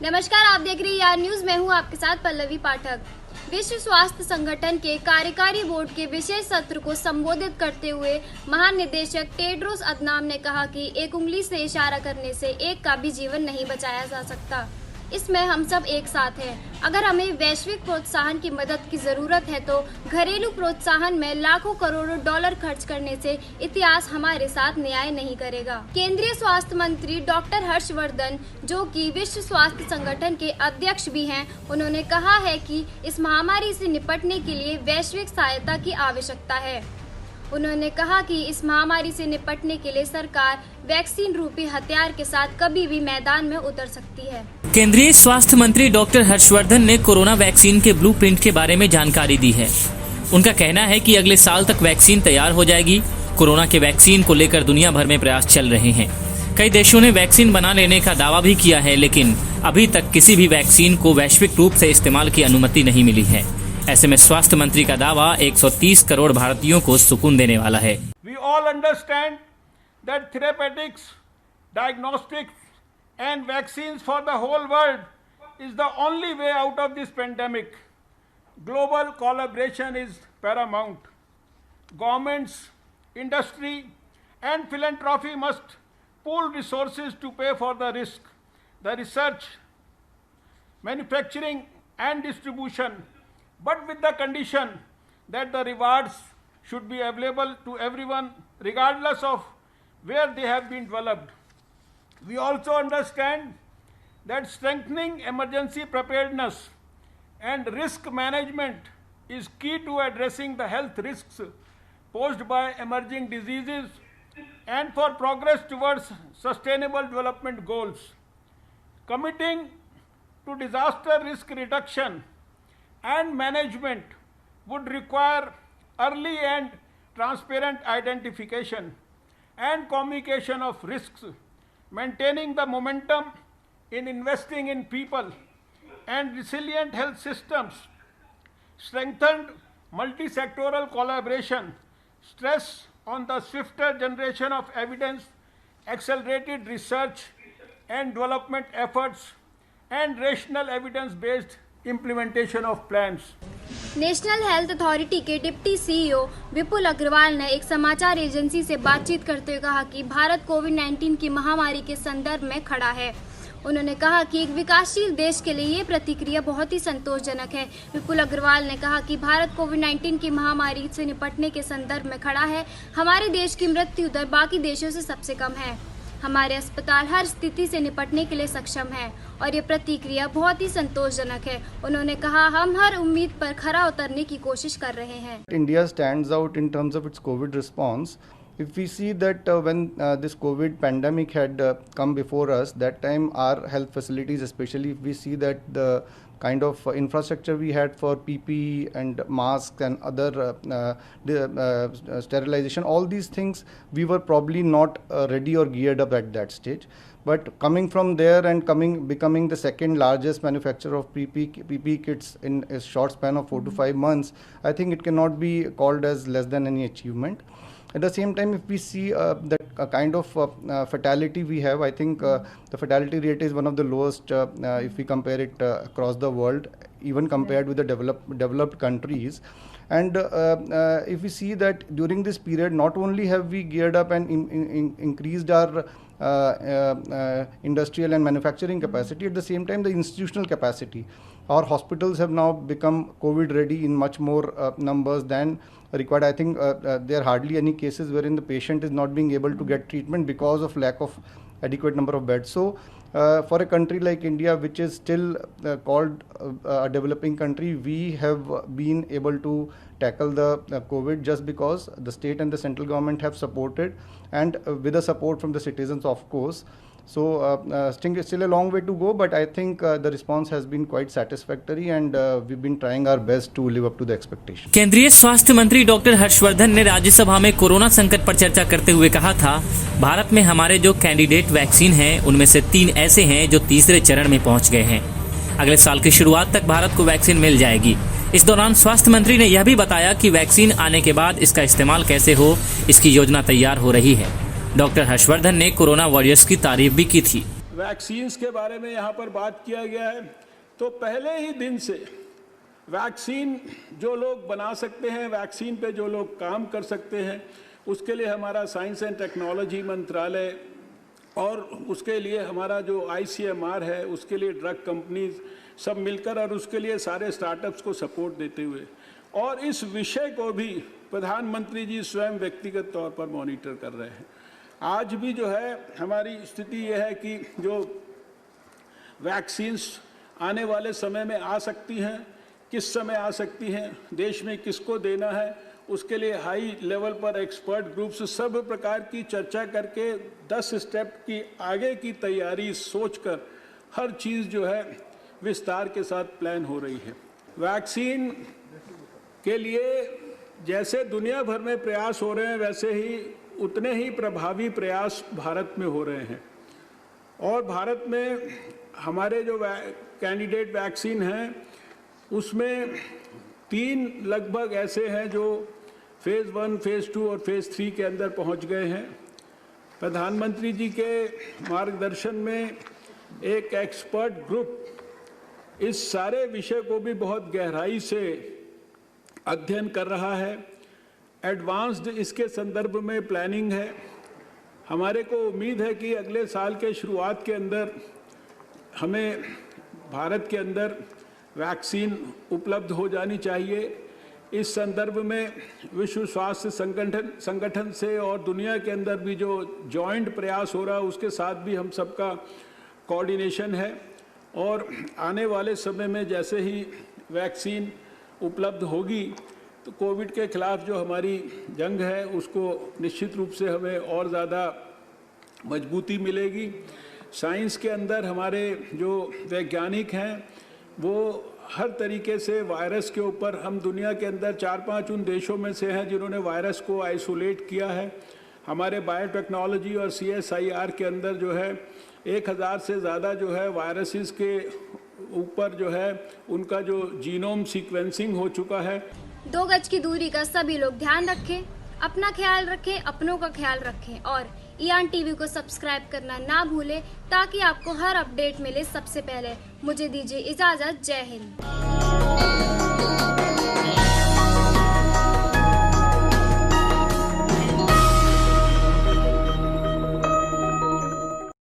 नमस्कार, आप देख रहे हैं यार न्यूज। मैं हूं आपके साथ पल्लवी पाठक। विश्व स्वास्थ्य संगठन के कार्यकारी बोर्ड के विशेष सत्र को संबोधित करते हुए महानिदेशक टेड्रोस अदनॉम ने कहा कि एक उंगली से इशारा करने से एक का भी जीवन नहीं बचाया जा सकता। इसमें हम सब एक साथ हैं। अगर हमें वैश्विक प्रोत्साहन की मदद की जरूरत है तो घरेलू प्रोत्साहन में लाखों करोड़ों डॉलर खर्च करने से इतिहास हमारे साथ न्याय नहीं करेगा। केंद्रीय स्वास्थ्य मंत्री डॉक्टर हर्षवर्धन, जो कि विश्व स्वास्थ्य संगठन के अध्यक्ष भी हैं, उन्होंने कहा है कि इस महामारी से निपटने के लिए वैश्विक सहायता की आवश्यकता है। उन्होंने कहा कि इस महामारी से निपटने के लिए सरकार वैक्सीन रूपी हथियार के साथ कभी भी मैदान में उतर सकती है। केंद्रीय स्वास्थ्य मंत्री डॉक्टर हर्षवर्धन ने कोरोना वैक्सीन के ब्लूप्रिंट के बारे में जानकारी दी है। उनका कहना है कि अगले साल तक वैक्सीन तैयार हो जाएगी। कोरोना के वैक्सीन को लेकर दुनिया भर में प्रयास चल रहे हैं। कई देशों ने वैक्सीन बना लेने का दावा भी किया है, लेकिन अभी तक किसी भी वैक्सीन को वैश्विक रूप से इस्तेमाल की अनुमति नहीं मिली है। ऐसे में स्वास्थ्य मंत्री का दावा 130 करोड़ भारतीयों को सुकून देने वाला है। We all understand that therapeutics, diagnostics and vaccines for the whole world is the only way out of this pandemic. Global collaboration is paramount. Governments, industry and philanthropy must pool resources to pay for the risk, the research, manufacturing and distribution, but with the condition that the rewards should be available to everyone regardless of where they have been developed. We also understand that strengthening emergency preparedness and risk management is key to addressing the health risks posed by emerging diseases and for progress towards sustainable development goals. Committing to disaster risk reduction and management would require early and transparent identification and communication of risks, maintaining the momentum in investing in people and resilient health systems, strengthened multi-sectoral collaboration, stress on the swifter generation of evidence, accelerated research and development efforts, and rational evidence-based implementation of plans. National health authority के deputy CEO विपुल अग्रवाल ने एक समाचार agency से बातचीत करते हुए कहा कि भारत कोविड-19 की महामारी के संदर्भ में खड़ा है। उन्होंने कहा कि एक विकासशील देश के लिए ये प्रतिक्रिया बहुत ही संतोषजनक है। विपुल अग्रवाल ने कहा कि भारत कोविड-19 की महामारी से निपटने के संदर्भ में खड़ा है। हमारे देश की मृत्यु दर बाकी देशों से सबसे कम है। हमारे अस्पताल हर स्थिति से निपटने के लिए सक्षम हैं और ये प्रतिक्रिया बहुत ही संतोषजनक है। उन्होंने कहा, हम हर उम्मीद पर खरा उतरने की कोशिश कर रहे हैं। India stands out in terms of its COVID response. If we see that when this COVID pandemic had come before us, that time our health facilities, especially if we see that the kind of infrastructure we had for PPE and masks and other sterilization, all these things, we were probably not ready or geared up at that stage. But coming from there and becoming the second largest manufacturer of PPE kits in a short span of 4 to 5 months, I think it cannot be called as less than any achievement. At the same time, if we see the kind of fatality we have, I think the fatality rate is one of the lowest if we compare it across the world, even compared with the developed countries. And if we see that during this period, not only have we geared up and increased our industrial and manufacturing capacity, at the same time the institutional capacity. Our hospitals have now become COVID ready in much more numbers than required. I think there are hardly any cases wherein the patient is not being able to get treatment because of lack of adequate number of beds. So for a country like India, which is still called a developing country, we have been able to tackle the COVID just because the state and the central government have supported, and with the support from the citizens, of course. So still a long way to go, but I think the response has been quite satisfactory, and we've been trying our best to live up to the expectation. केंद्रीय स्वास्थ्य मंत्री doctor Harshvardhan ने राज्यसभा में corona संकट पर चर्चा करते हुए कहा था, भारत में हमारे जो कैंडिडेट वैक्सीन हैं, उनमें से 3 ऐसे हैं जो तीसरे चरण में पहुंच गए हैं। अगले साल की शुरुआत तक भारत को वैक्सीन मिल जाएगी। इस दौरान स्वास्थ्य मंत्री ने यह भी बताया कि वैक्सीन आने के बाद इसका इस्तेमाल कैसे हो, इसकी योजना तैयार हो रही है। डॉक्टर हर्षवर्धन ने कोरोना वॉरियर्स की तारीफ भी की थी। वैक्सीन्स के बारे में यहाँ पर बात किया गया है, तो पहले ही दिन से वैक्सीन जो लोग बना सकते हैं, वैक्सीन पे जो लोग काम कर सकते हैं, उसके लिए हमारा साइंस एंड टेक्नोलॉजी मंत्रालय और उसके लिए हमारा जो ICMR है, उसके लिए ड्रग कंपनीज सब मिलकर और उसके लिए सारे स्टार्टअप्स को सपोर्ट देते हुए और इस विषय को भी प्रधानमंत्री जी स्वयं व्यक्तिगत तौर पर मॉनिटर कर रहे हैं। आज भी जो है हमारी स्थिति यह है कि जो वैक्सीन्स आने वाले समय में आ सकती हैं, किस समय आ सकती हैं, देश में किसको देना है, उसके लिए हाई लेवल पर एक्सपर्ट ग्रुप्स सब प्रकार की चर्चा करके 10 स्टेप की आगे की तैयारी सोचकर हर चीज़ जो है विस्तार के साथ प्लान हो रही है। वैक्सीन के लिए जैसे दुनिया भर में प्रयास हो रहे हैं, वैसे ही उतने ही प्रभावी प्रयास भारत में हो रहे हैं और भारत में हमारे जो कैंडिडेट वैक्सीन हैं उसमें 3 लगभग ऐसे हैं जो फेज़ 1, फेज़ 2 और फेज़ 3 के अंदर पहुंच गए हैं। प्रधानमंत्री जी के मार्गदर्शन में एक एक्सपर्ट ग्रुप इस सारे विषय को भी बहुत गहराई से अध्ययन कर रहा है। एडवांस्ड इसके संदर्भ में प्लानिंग है। हमारे को उम्मीद है कि अगले साल के शुरुआत के अंदर हमें भारत के अंदर वैक्सीन उपलब्ध हो जानी चाहिए। इस संदर्भ में विश्व स्वास्थ्य संगठन से और दुनिया के अंदर भी जो जॉइंट प्रयास हो रहा है उसके साथ भी हम सबका कोऑर्डिनेशन है और आने वाले समय में जैसे ही वैक्सीन उपलब्ध होगी तो कोविड के खिलाफ जो हमारी जंग है उसको निश्चित रूप से हमें और ज़्यादा मजबूती मिलेगी। साइंस के अंदर हमारे जो वैज्ञानिक हैं वो हर तरीके से वायरस के ऊपर, हम दुनिया के अंदर 4-5 उन देशों में से हैं जिन्होंने वायरस को आइसोलेट किया है। हमारे बायोटेक्नोलॉजी और CSIR के अंदर जो है 1000 से ज़्यादा जो है वायरसेस के ऊपर जो है उनका जो जीनोम सीक्वेंसिंग हो चुका है। 2 गज की दूरी का सभी लोग ध्यान रखें, अपना ख्याल रखें, अपनों का ख्याल रखें और EON TV को सब्सक्राइब करना ना भूलें ताकि आपको हर अपडेट मिले सबसे पहले। मुझे दीजिए इजाजत। जय हिंद।